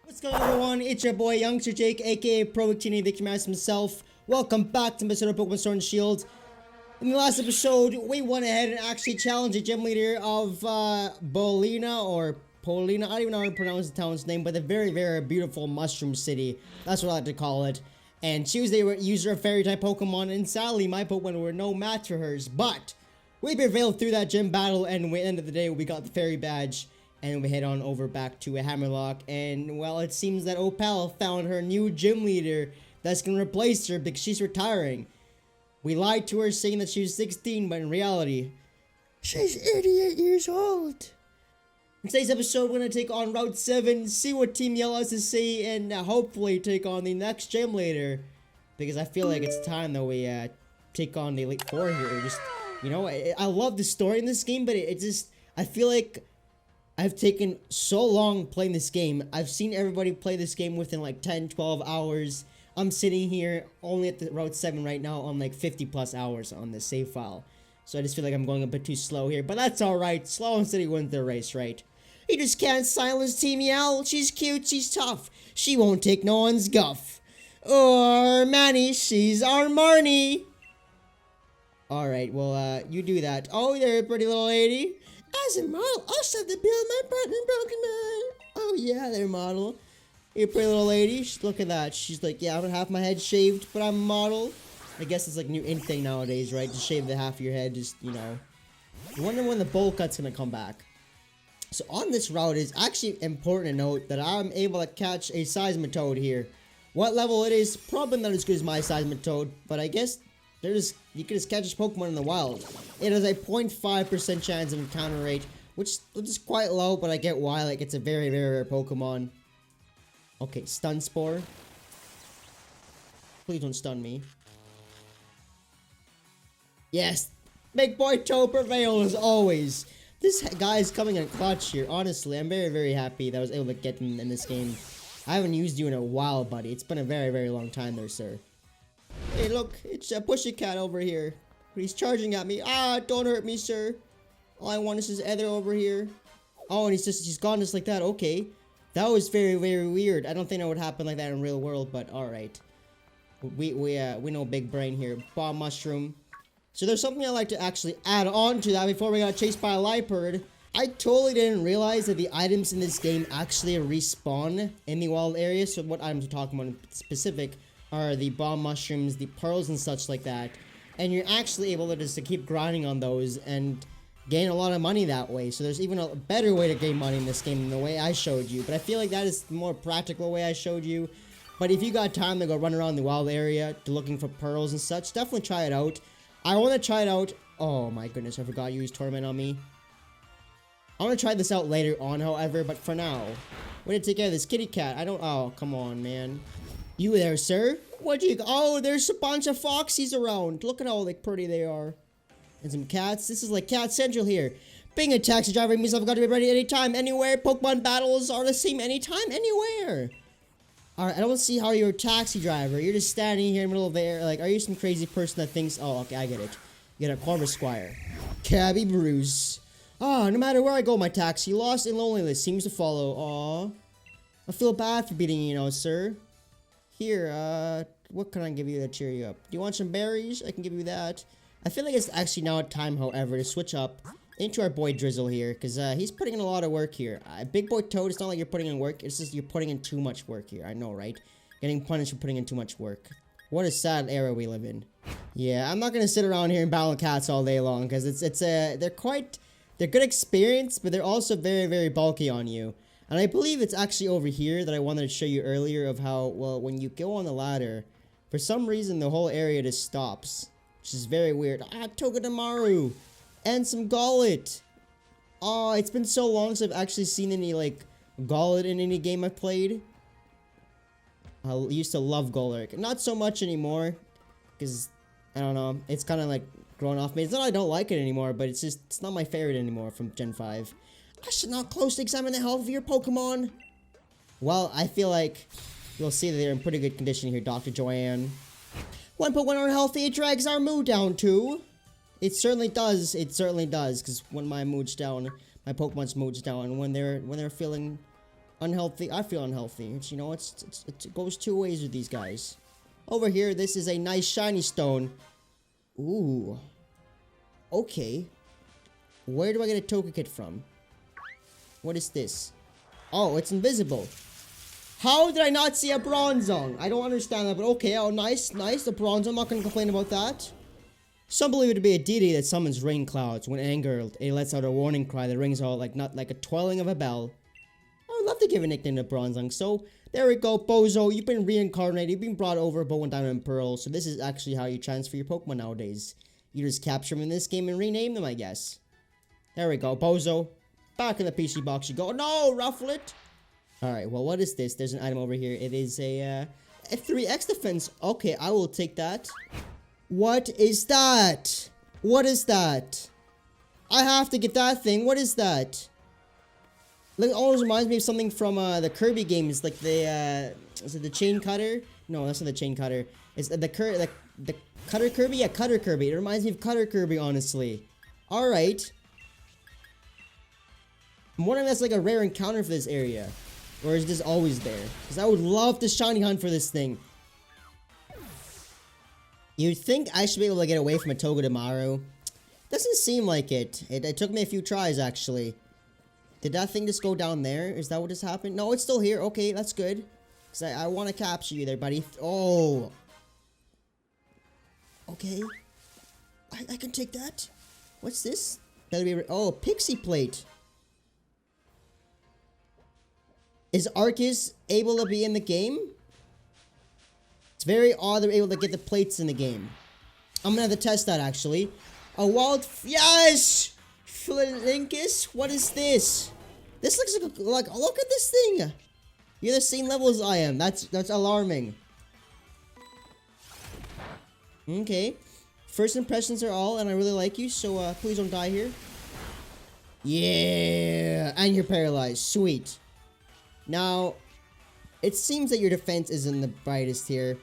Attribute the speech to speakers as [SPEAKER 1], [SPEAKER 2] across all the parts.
[SPEAKER 1] What's going on, everyone? It's your boy Youngster Jake, aka Provictini, Victor Mass himself. Welcome back to episode of Pokémon Sword and Shield. In the last episode, we went ahead and actually challenged the gym leader of Bolina or Polina. I don't even know how to pronounce the town's name, but the very, very beautiful Mushroom City. That's what I like to call it. And she was the user of Fairy type Pokemon, and sadly, my Pokemon were no match for hers. But we prevailed through that gym battle, and at the end of the day, we got the Fairy badge. And we head on over back to a Hammerlock, and well, it seems that Opal found her new gym leader that's gonna replace her because she's retiring. We lied to her saying that she was 16, but in reality, she's 88 years old. In today's episode, we're gonna take on Route 7, see what Team Yellow has to say, and hopefully take on the next gym leader. Because I feel like it's time that we take on the Elite Four here. Just, you know, I love the story in this game, but it just, I feel like I've taken so long playing this game. I've seen everybody play this game within like 10, 12 hours. I'm sitting here only at the Route 7 right now on like 50 plus hours on this save file. So I just feel like I'm going a bit too slow here, but that's alright. Slow and steady wins the race, right? You just can't silence Team Yell. She's cute, she's tough. She won't take no one's guff. Or Manny, she's our Marnie. Alright, well, you do that. Oh, there, pretty little lady. As a model, I'll shove the bill in my partner Pokemon. Oh yeah, there, model. You pretty little lady. Look at that. She's like, yeah, I don't have my head shaved, but I'm a model. I guess it's like a new in thing nowadays, right? Just shave the half of your head, just, you know. I wonder when the bowl cut's gonna come back. So on this route, it's actually important to note that I'm able to catch a Seismitoad here. What level it is, probably not as good as my Seismitoad, but I guess you can just catch this Pokemon in the wild. It has a 0.5% chance of encounter rate, which is quite low, but I get why. Like, it's a very, very rare Pokemon. Okay, Stun Spore. Please don't stun me. Yes! Big Boy Toe prevailed as always. This guy is coming in clutch here. Honestly, I'm very, very happy that I was able to get him in this game. I haven't used you in a while, buddy. It's been a very, very long time there, sir. Hey, look, it's a Pussycat over here. He's charging at me. Ah, don't hurt me, sir. All I want is his ether over here. Oh, and he's gone just like that. Okay. That was very, very weird. I don't think that would happen like that in real world, but alright. We know big brain here. Bomb Mushroom. So there's something I like to actually add on to that before we got chased by a Liepard. I totally didn't realize that the items in this game actually respawn in the wild area. So what items we're talking about in specific are the bomb mushrooms, the pearls and such like that. And you're actually able to just keep grinding on those and gain a lot of money that way. So there's even a better way to gain money in this game than the way I showed you. But I feel like that is the more practical way I showed you. But if you got time to go run around the wild area to looking for pearls and such, definitely try it out. I want to try it out. Oh my goodness, I forgot you used Torment on me. I want to try this out later on, however, but for now, we're going to take care of this kitty cat. Oh, come on, man. You there, sir? What'd you... Oh, there's a bunch of foxies around. Look at how like pretty they are. And some cats. This is like Cat Central here. Being a taxi driver means I've got to be ready anytime, anywhere. Pokemon battles are the same anytime, anywhere. Alright, I don't see how you're a taxi driver. You're just standing here in the middle of the air. Like, are you some crazy person that thinks... Oh, okay, I get it. You get a Corvus Squire. Cabby Bruce. Ah, no matter where I go, my taxi, lost and loneliness seems to follow. Aw. I feel bad for beating you, sir. Here, what can I give you to cheer you up? Do you want some berries? I can give you that. I feel like it's actually now time, however, to switch up into our boy Drizzle here, because he's putting in a lot of work here. Big Boy Toad, it's not like you're putting in work, it's just you're putting in too much work here. I know, right? Getting punished for putting in too much work. What a sad era we live in. Yeah, I'm not gonna sit around here and battle cats all day long, because they're good experience, but they're also very, very bulky on you. And I believe it's actually over here that I wanted to show you earlier of how, well, when you go on the ladder, for some reason the whole area just stops. Which is very weird. Ah, Togedemaru! And some Golett! Oh, it's been so long since I've actually seen any, like, Golett in any game I've played. I used to love Golett. Not so much anymore. Because, I don't know, it's kind of like grown off me. It's not I don't like it anymore, but it's just, it's not my favorite anymore from Gen 5. I should not closely examine the health of your Pokemon. Well, I feel like you'll see that they're in pretty good condition here, Dr. Joanne. When Pokemon are healthy, it drags our mood down too. It certainly does. It certainly does. Because when my mood's down, my Pokemon's mood's down. And when they're feeling Unhealthy. I feel unhealthy. It's, you know, it goes two ways with these guys. Over here, this is a nice shiny stone. Ooh. Okay. Where do I get a Togekiss from? What is this? Oh, it's invisible. How did I not see a Bronzong? I don't understand that, but okay. Oh, nice, nice. A Bronzong. I'm not going to complain about that. Some believe it to be a deity that summons rain clouds. When angered, it lets out a warning cry that rings out not like a twirling of a bell. I would love to give a nickname to Bronzong. So, there we go, Bozo. You've been reincarnated. You've been brought over Bow and Diamond and Pearl. So, this is actually how you transfer your Pokemon nowadays. You just capture them in this game and rename them, I guess. There we go, Bozo. Back in the PC box you go. No, Rufflet. Alright, well, what is this? There's an item over here. It is a 3x defense. Okay, I will take that. What is that? What is that? I have to get that thing. What is that? It always reminds me of something from the Kirby games, like the is it the chain cutter? No, that's not the chain cutter. It's the cutter Kirby. Yeah, cutter Kirby. It reminds me of cutter Kirby, honestly. All right. I'm wondering if that's like a rare encounter for this area, or is this always there? Because I would love to shiny hunt for this thing. You'd think I should be able to get away from a Togedemaru. Doesn't seem like it. It took me a few tries, actually. Did that thing just go down there? Is that what just happened? No, it's still here. Okay, that's good. Because I want to capture you there, buddy. Oh. Okay. I can take that. What's this? That'll be... Oh, Pixie Plate. Is Arceus able to be in the game? It's very odd they're able to get the plates in the game. I'm gonna have to test that, actually. A wild... Yes! Flinkus? What is this? This looks like look at this thing! You're the same level as I am. That's alarming. Okay. First impressions are all, and I really like you, so please don't die here. Yeah! And you're paralyzed. Sweet. Now, it seems that your defense isn't the brightest here.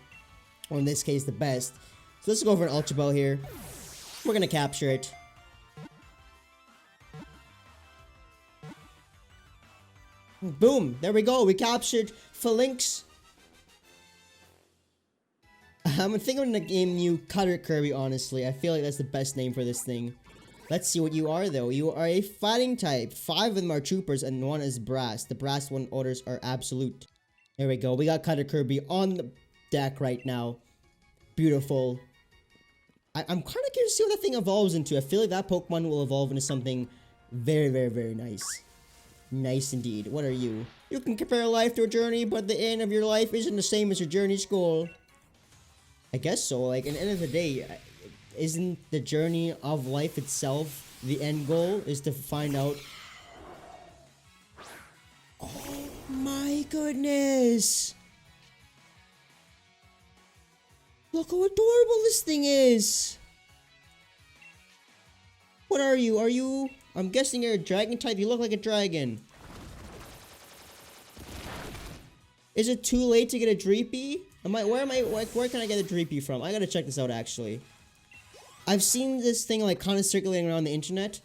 [SPEAKER 1] Or in this case, the best. So let's go for an Ultra Ball here. We're gonna capture it. Boom! There we go. We captured Phalanx. I'm thinking of the new Cutter Kirby, honestly. I feel like that's the best name for this thing. Let's see what you are, though. You are a fighting type. 5 of them are troopers, and 1 is brass. The brass one orders are absolute. There we go. We got Cutter Kirby on the deck right now. Beautiful. I'm kind of curious to see what that thing evolves into. I feel like that Pokemon will evolve into something very, very, very nice. Nice indeed. What are you? You can compare life to a journey, but the end of your life isn't the same as your journey's goal. I guess so. Like, at the end of the day, isn't the journey of life itself the end goal? Is to find out... Oh my goodness! Look how adorable this thing is! What are you? Are you... I'm guessing you're a dragon type. You look like a dragon. Is it too late to get a Dreepy? Where can I get a Dreepy from? I gotta check this out, actually. I've seen this thing, like, kind of circulating around the internet.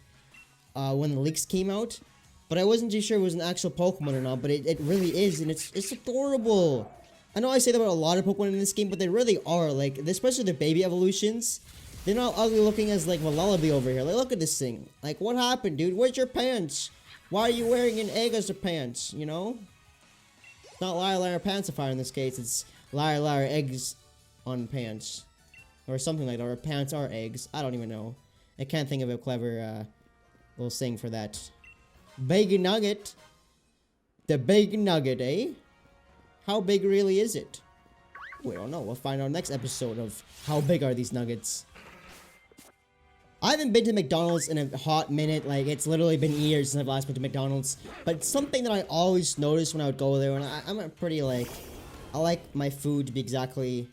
[SPEAKER 1] When the leaks came out. But I wasn't too sure it was an actual Pokemon or not. But it really is. And it's adorable. I know I say that about a lot of Pokemon in this game, but they really are. Like, especially the baby evolutions. They're not ugly looking as, like, Lullaby over here. Like, look at this thing. Like, what happened, dude? Where's your pants? Why are you wearing an egg as a pants, you know? It's not liar, liar, pancifier in this case. It's liar, liar, eggs on pants. Or something like that. Or pants are eggs. I don't even know. I can't think of a clever, little saying for that. Big nugget. The big nugget, eh? How big really is it? We don't know. We'll find out next episode of how big are these nuggets. I haven't been to McDonald's in a hot minute. Like, it's literally been years since I've last been to McDonald's. But it's something that I always noticed when I would go there. And I'm a pretty, like... I like my food to be exactly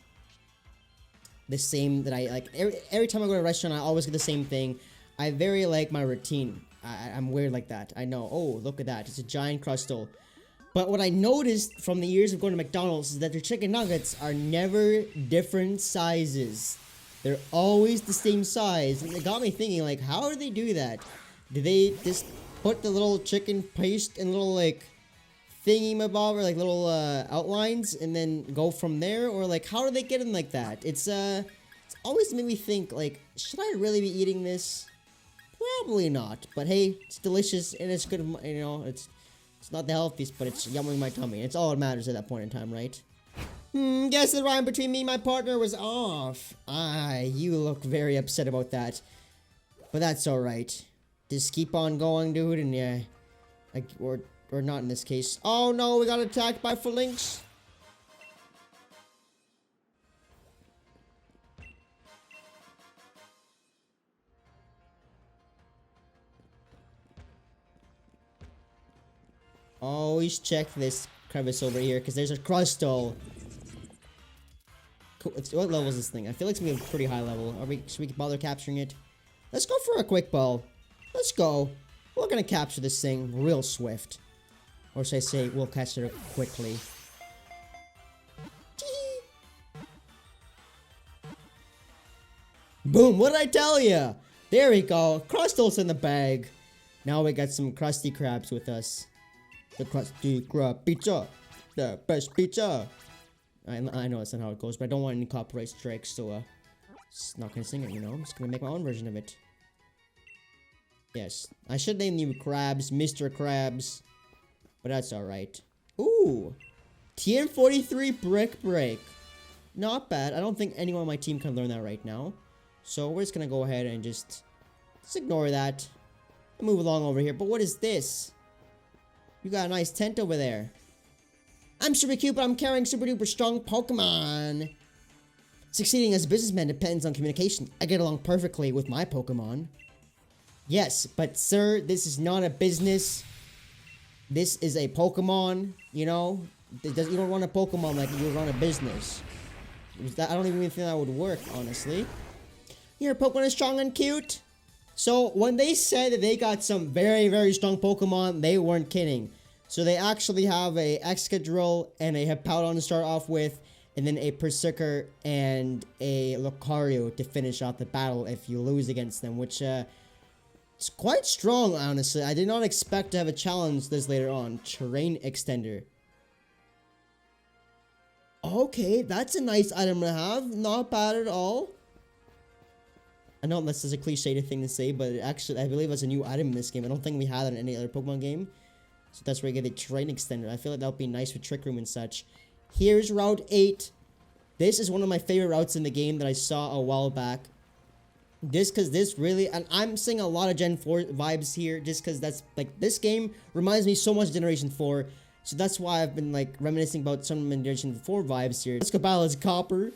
[SPEAKER 1] the same that I... Like, every time I go to a restaurant, I always get the same thing. I very like my routine. I'm weird like that. I know. Oh, look at that. It's a giant crustal. But what I noticed from the years of going to McDonald's is that their chicken nuggets are never different sizes. They're always the same size. And it got me thinking, like, how do they do that? Do they just put the little chicken paste in little, like, thingy-mabobber, like little outlines, and then go from there? Or like, how do they get in like that? It's always made me think, like, should I really be eating this? Probably not. But hey, it's delicious and it's good, you know, it's not the healthiest, but it's yumming my tummy. It's all that matters at that point in time, right? Guess the rhyme between me and my partner was off. You look very upset about that. But that's alright. Just keep on going, dude, and yeah. Or not in this case. Oh no, we got attacked by Phalanx. Always check this crevice over here, because there's a crystal. Cool. What level is this thing? I feel like it's gonna be a pretty high level. Should we bother capturing it? Let's go for a quick ball. Let's go. We're gonna capture this thing real swift. Or should I say, we'll catch it quickly. Boom, what did I tell ya? There we go. Crystals in the bag. Now we got some Krusty Krabs with us. The Krusty Krab pizza. The best pizza. I know that's not how it goes, but I don't want any copyright strikes, so just not gonna sing it, you know? I'm just gonna make my own version of it. Yes. I should name you Krabs, Mr. Krabs. But that's alright. Ooh! TN43 Brick Break. Not bad. I don't think anyone on my team can learn that right now. So we're just gonna go ahead and just ignore that. And move along over here. But what is this? You got a nice tent over there. I'm super cute, but I'm carrying super duper strong Pokemon. Succeeding as a businessman depends on communication. I get along perfectly with my Pokemon. Yes, but sir, this is not a business. This is a Pokemon, you know? You don't run a Pokemon like you run a business. I don't even think that would work, honestly. Your Pokemon is strong and cute. So, when they said that they got some very, very strong Pokemon, they weren't kidding. So, they actually have a Excadrill and a Hippowdon to start off with, and then a Berserker and a Lucario to finish off the battle if you lose against them, which, it's quite strong, honestly. I did not expect to have a challenge this later on. Terrain Extender. Okay, that's a nice item to have. Not bad at all. I know this is a cliche thing to say, but actually, I believe that's a new item in this game. I don't think we had it in any other Pokemon game. So that's where you get the Terrain Extender. I feel like that would be nice with Trick Room and such. Here's Route 8. This is one of my favorite routes in the game that I saw a while back. Just because this really, and I'm seeing a lot of Gen 4 vibes here, just because that's, like, this game reminds me so much of Generation 4. So that's why I've been, like, reminiscing about some Generation 4 vibes here. Let's go battle as Copper.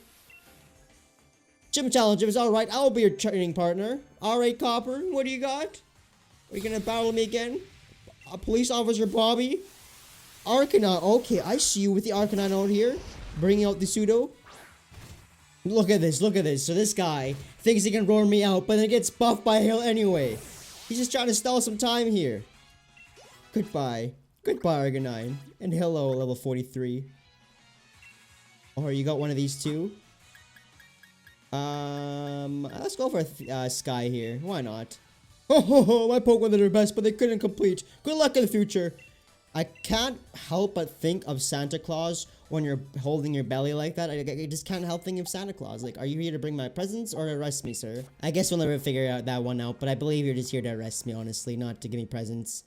[SPEAKER 1] Gym Challenge, if it's alright, I'll be your training partner. Alright, Copper, what do you got? Are you gonna battle me again? Police Officer Bobby? Arcanine, okay, I see you with the Arcanine out here. Bringing out the Pseudo. Look at this, look at this. So this guy thinks he can roar me out, but then gets buffed by Hail anyway. He's just trying to stall some time here. Goodbye. Goodbye, Arcanine. And hello, level 43. Oh, you got one of these too? Let's go for Sky here. Why not? Oh, my Pokemon did their best, but they couldn't complete. Good luck in the future. I can't help but think of Santa Claus when you're holding your belly like that. I just can't help thinking of Santa Claus. Like, are you here to bring my presents or to arrest me, sir? I guess we'll never figure out that one out, but I believe you're just here to arrest me, honestly, not to give me presents.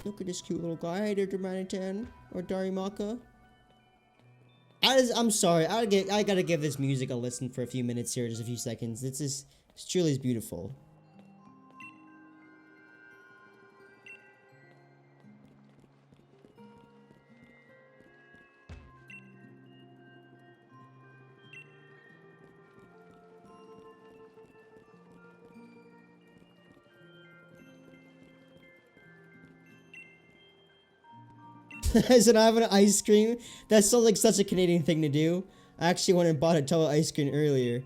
[SPEAKER 1] Look at this cute little guy. Hey there, Dramanitan or Darimaka. I'm sorry. I gotta give this music a listen for a few minutes here, just a few seconds. It's truly beautiful. I said I have an ice cream. That sounds like such a Canadian thing to do. I actually went and bought a tub of ice cream earlier.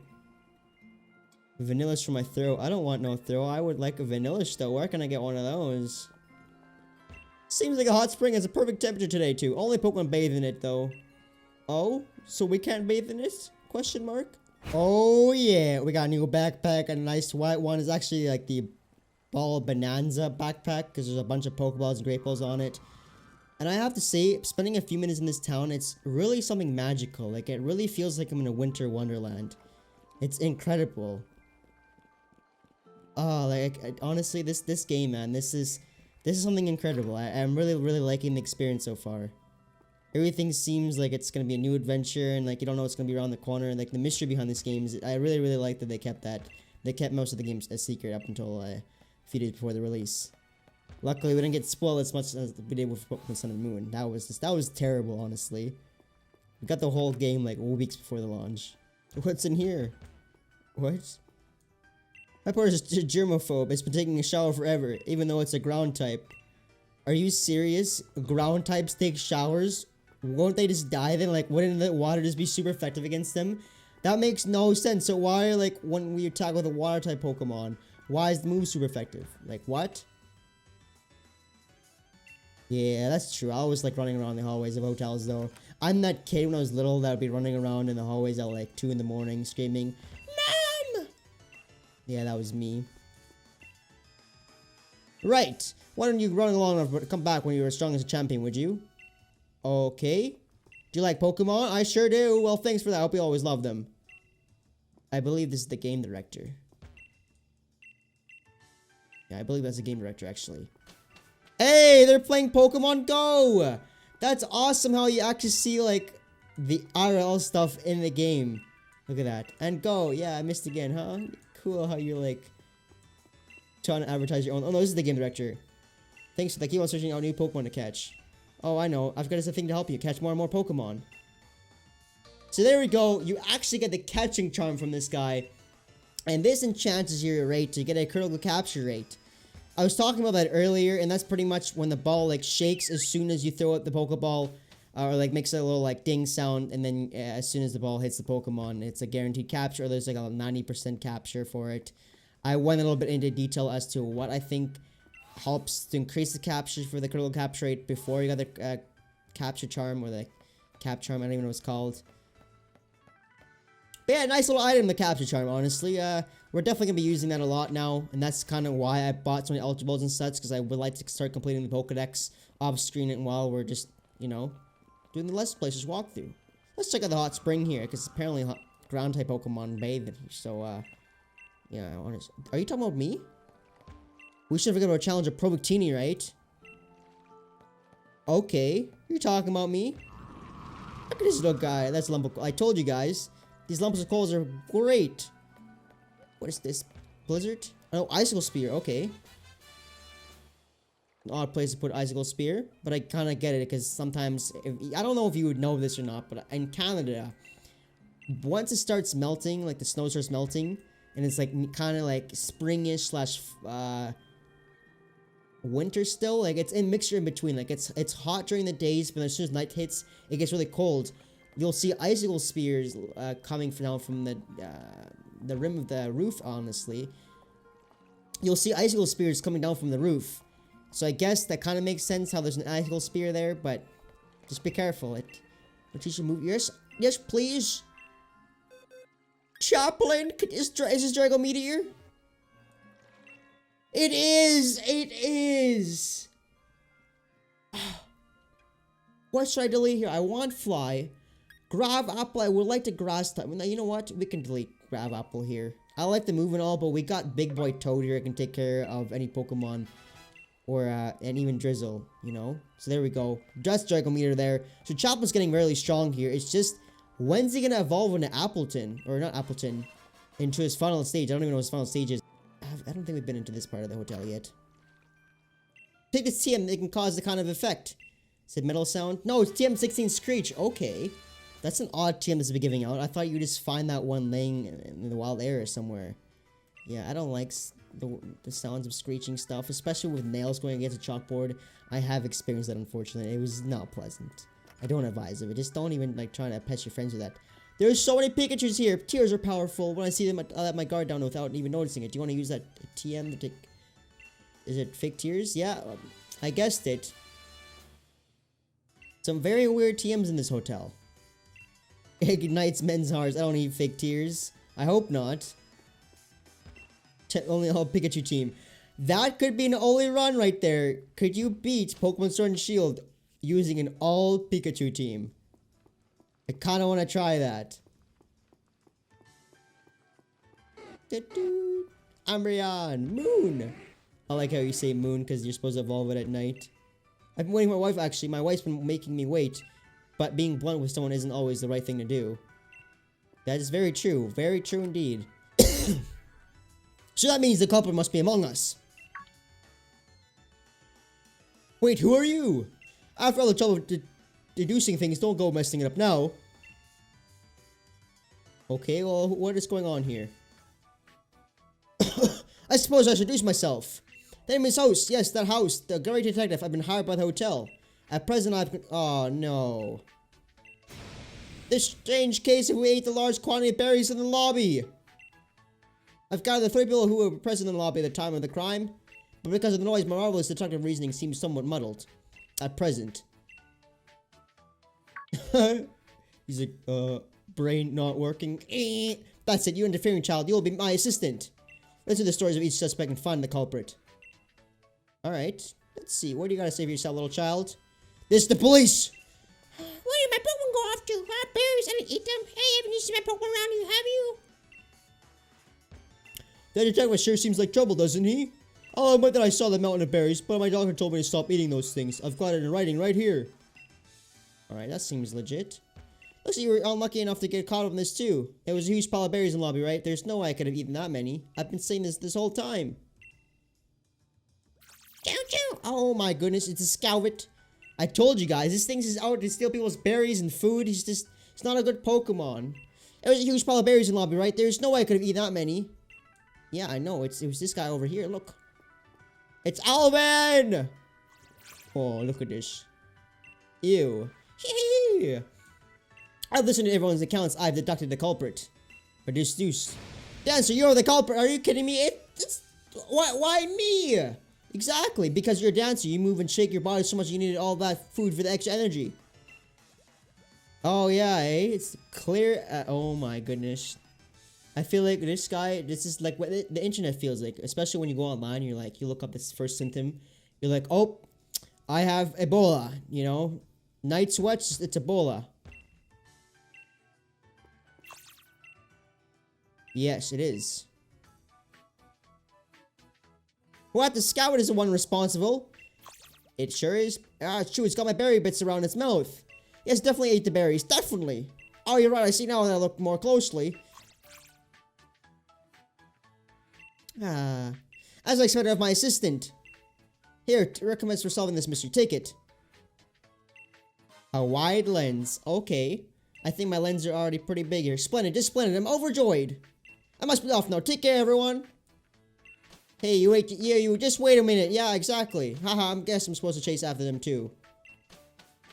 [SPEAKER 1] Vanilla's for my throat. I don't want no throat. I would like a vanilla though. Where can I get one of those? Seems like a hot spring has a perfect temperature today too. Only Pokemon bathe in it though. Oh? So we can't bathe in it? Question mark. Oh yeah, we got a new backpack, a nice white one. It's actually like the Ball Bonanza backpack because there's a bunch of Pokeballs and Great Balls on it. And I have to say, spending a few minutes in this town, it's really something magical. Like, it really feels like I'm in a winter wonderland. It's incredible. Oh, like, honestly, this game, man, this is something incredible. I'm really liking the experience so far. Everything seems like it's gonna be a new adventure, and like you don't know what's gonna be around the corner. And like the mystery behind this game is, I really like that they kept that. They kept most of the games a secret up until a few days before the release. Luckily, we didn't get spoiled as much as we did with Pokemon Sun and Moon. That was terrible, honestly. We got the whole game like weeks before the launch. What's in here? What? My part is germaphobe. It's been taking a shower forever, even though it's a ground type. Are you serious? Ground types take showers? Won't they just die then? Like, wouldn't the water just be super effective against them? That makes no sense. So why, like, when we attack with a water type Pokemon, why is the move super effective? Like, what? Yeah, that's true. I always like running around the hallways of hotels, though. I'm that kid when I was little that would be running around in the hallways at like 2 in the morning, screaming, "Mom!" Yeah, that was me. Right. Why don't you run along and come back when you're as strong as a champion, would you? Okay. Do you like Pokemon? I sure do. Well, thanks for that. I hope you always love them. I believe this is the game director. Yeah, I believe that's the game director, actually. Hey, they're playing Pokemon Go! That's awesome how you actually see, like, the IRL stuff in the game. Look at that. And Go. Yeah, I missed again, huh? Cool how you're, like, trying to advertise your own. Oh, no, this is the game director. Thanks for that. Keep on searching out new Pokemon to catch. Oh, I know. I've got a thing to help you. Catch more and more Pokemon. So there we go. You actually get the catching charm from this guy. And this enchants your rate to get a critical capture rate. I was talking about that earlier, and that's pretty much when the ball, like, shakes as soon as you throw out the Pokeball. Or, like, makes a little, like, ding sound. And then as soon as the ball hits the Pokemon, it's a guaranteed capture. Or there's, like, a 90% capture for it. I went a little bit into detail as to what I think helps to increase the capture for the critical capture rate before you got the capture charm, or the cap charm, I don't even know what it's called. But yeah, nice little item, the capture charm, honestly. We're definitely going to be using that a lot now, and that's kind of why I bought so many Ultra Balls and such, because I would like to start completing the Pokedex off screen and while we're just, you know, doing the Let's Places walkthrough. Let's check out the hot spring here, because apparently ground type Pokemon bathe in here, so, yeah, honestly. Are you talking about me? We should forget about a challenge of Provictini, right? Okay, you're talking about me. Look at this little guy. That's lump of. I told you guys, these lumps of coals are great. What is this? Blizzard? Oh, Icicle Spear. Okay. An odd place to put Icicle Spear, but I kind of get it because sometimes, I don't know if you would know this or not, but in Canada, once it starts melting, like the snow starts melting, and it's like kind of like springish slash winter still, like it's in mixture in between. Like it's hot during the days, but as soon as night hits, it gets really cold. You'll see icicle spears coming down from the rim of the roof. Honestly, you'll see icicle spears coming down from the roof. So I guess that kind of makes sense how there's an icicle spear there, but just be careful. It teach you move. Yes, please. Chaplain, is this Drago Meteor? It is! It is! What should I delete here? I want Fly. Grav Apple, I would like to Grass type. Now, you know what? We can delete Grav Apple here. I like the move and all, but we got Big Boy Toad here. I can take care of any Pokemon. Or, and even Drizzle, you know? So there we go. Just Drago Meteor there. So Chaplin's getting really strong here. It's just, when's he gonna evolve into Appleton? Or not Appleton. Into his final stage. I don't even know what his final stage is. I don't think we've been into this part of the hotel yet. Take this TM, it can cause the kind of effect. Is it metal sound? No, it's TM16 Screech. Okay. That's an odd TM this would be giving out. I thought you would just find that one laying in the wild area somewhere. Yeah, I don't like the sounds of screeching stuff, especially with nails going against a chalkboard. I have experienced that, unfortunately. It was not pleasant. I don't advise of it. Just don't even, like, try to pet your friends with that. There's so many Pikachus here. Tears are powerful. When I see them, I let my guard down without even noticing it. Do you want to use that TM to take... Is it fake tears? Yeah, I guessed it. Some very weird TMs in this hotel. Ignites men's hearts. I don't need fake tears. I hope not. Only all Pikachu team. That could be an only run right there. Could you beat Pokemon Sword and Shield using an all Pikachu team? I kind of want to try that. Umbreon. Moon. I like how you say moon because you're supposed to evolve it at night. I've been waiting for my wife, actually. My wife's been making me wait. But being blunt with someone isn't always the right thing to do. That is very true. Very true indeed. So that means the culprit must be among us. Wait, who are you? After all the trouble deducing things, don't go messing it up now. Okay, well, what is going on here? I suppose I should introduce myself. The name is House. Yes, that house. The great detective. I've been hired by the hotel. At present, oh, no. This strange case if we ate the large quantity of berries in the lobby. I've gathered the 3 people who were present in the lobby at the time of the crime. But because of the noise, my marvelous deductive reasoning seems somewhat muddled. At present. He's like, brain not working. That's it, you interfering child. You'll be my assistant. Listen to the stories of each suspect and find the culprit. Alright. Let's see. What do you gotta say for yourself, little child? This is the police!
[SPEAKER 2] Where did my Pokemon go off to? Berries, I didn't eat them. Hey, haven't you seen my Pokemon around you, have you?
[SPEAKER 1] That detective sure seems like trouble, doesn't he? I'll admit that I saw the mountain of berries, but my doctor told me to stop eating those things. I've got it in writing right here. Alright, that seems legit. Looks like you were unlucky enough to get caught up in this too. There was a huge pile of berries in the lobby, right? There's no way I could have eaten that many. I've been saying this whole time.
[SPEAKER 2] Choo-choo!
[SPEAKER 1] Oh my goodness, it's a Scout. I told you guys, this thing is out to steal people's berries and food. It's not a good Pokemon. There was a huge pile of berries in the lobby, right? There's no way I could have eaten that many. Yeah, I know. It was this guy over here. Look. It's Alvin! Oh, look at this. Ew. I've listened to everyone's accounts. I've deducted the culprit. But this deuce. Dancer, you're the culprit. Are you kidding me? Why me? Exactly. Because you're a dancer. You move and shake your body so much you needed all that food for the extra energy. Oh, yeah, eh? It's clear. Oh, my goodness. I feel like this is like what the internet feels like. Especially when you go online, you're like, you look up this first symptom. You're like, oh, I have Ebola. You know? Night sweats, it's Ebola. Yes, it is. What? The Scout is the one responsible. It sure is. Ah, it's true. It's got my berry bits around its mouth. Yes, definitely ate the berries. Definitely. Oh, you're right. I see now that I look more closely. Ah. As I expected of my assistant. Here, recommends for solving this mystery. Take it. A wide lens. Okay. I think my lenses are already pretty big here. Splendid. Just splendid. I'm overjoyed. I must be off now. Take care, everyone. Hey, you wait. Yeah, you just wait a minute. Yeah, exactly. Haha, I guess I'm supposed to chase after them too.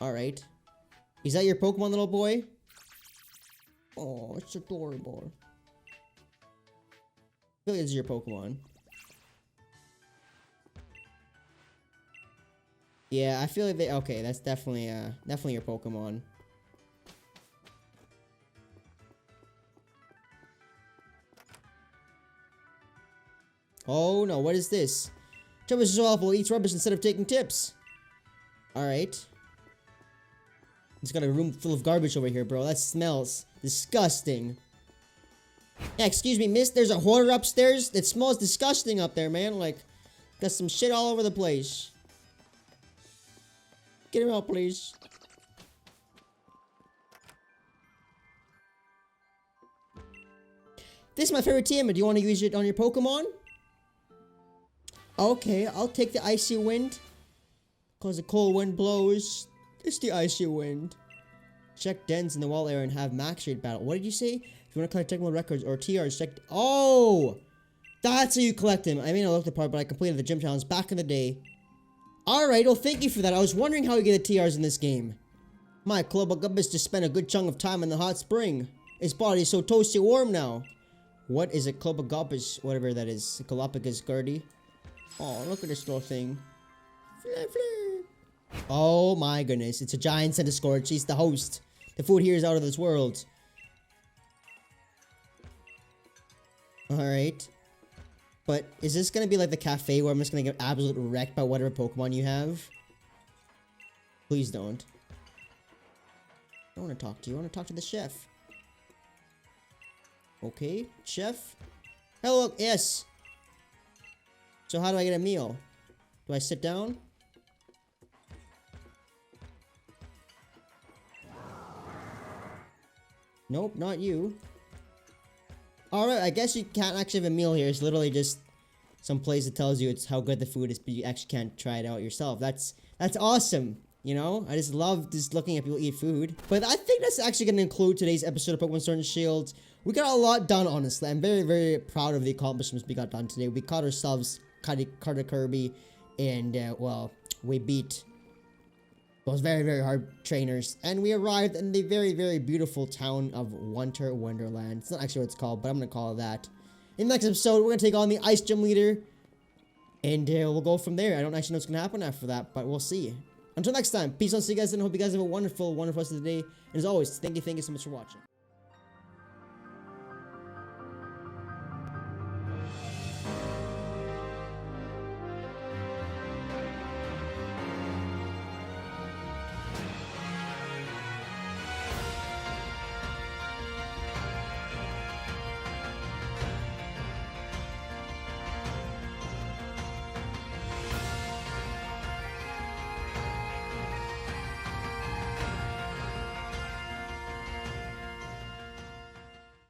[SPEAKER 1] Alright. Is that your Pokemon, little boy? Oh, it's adorable. I feel like this is your Pokemon. Yeah, I feel like they... Okay, that's definitely your Pokemon. Oh no, what is this? Travis is so awful, eats rubbish instead of taking tips. Alright. It's got a room full of garbage over here, bro. That smells disgusting. Yeah, excuse me, miss. There's a hoarder upstairs. It smells disgusting up there, man. Like, got some shit all over the place. Get him out, please. This is my favorite team. Do you want to use it on your Pokemon? Okay, I'll take the icy wind. Cause the cold wind blows. It's the icy wind. Check dens in the wall area and have max rate battle. What did you say? If you want to collect technical records or TRs, check. Oh! That's how you collect them. I may not look the part, but I completed the gym challenge back in the day. Alright, well thank you for that. I was wondering how you get the TRs in this game. My Clobagubus just spent a good chunk of time in the hot spring. His body is so toasty warm now. What is a Clobagubus? Whatever that is. Galapagos Gurdy. Oh, look at this little thing. Flare, flare. Oh my goodness. It's a giant Centiskorch. She's the host. The food here is out of this world. Alright. But is this gonna be like the cafe where I'm just gonna get absolutely wrecked by whatever Pokemon you have? Please don't. I don't want to talk to you. I want to talk to the chef. Okay, chef. Hello, yes. So how do I get a meal? Do I sit down? Nope, not you. Alright, I guess you can't actually have a meal here. It's literally just some place that tells you it's how good the food is, but you actually can't try it out yourself. That's awesome. You know, I just love just looking at people eat food. But I think that's actually going to include today's episode of Pokemon Sword and Shield. We got a lot done, honestly. I'm very, very proud of the accomplishments we got done today. We caught ourselves Carter Kirby, and, well, we beat those very, very hard trainers. And we arrived in the very, very beautiful town of Winter Wonderland. It's not actually what it's called, but I'm going to call it that. In the next episode, we're going to take on the Ice Gym Leader. And we'll go from there. I don't actually know what's going to happen after that, but we'll see. Until next time, peace out, see you guys, and hope you guys have a wonderful, wonderful rest of the day. And as always, thank you so much for watching.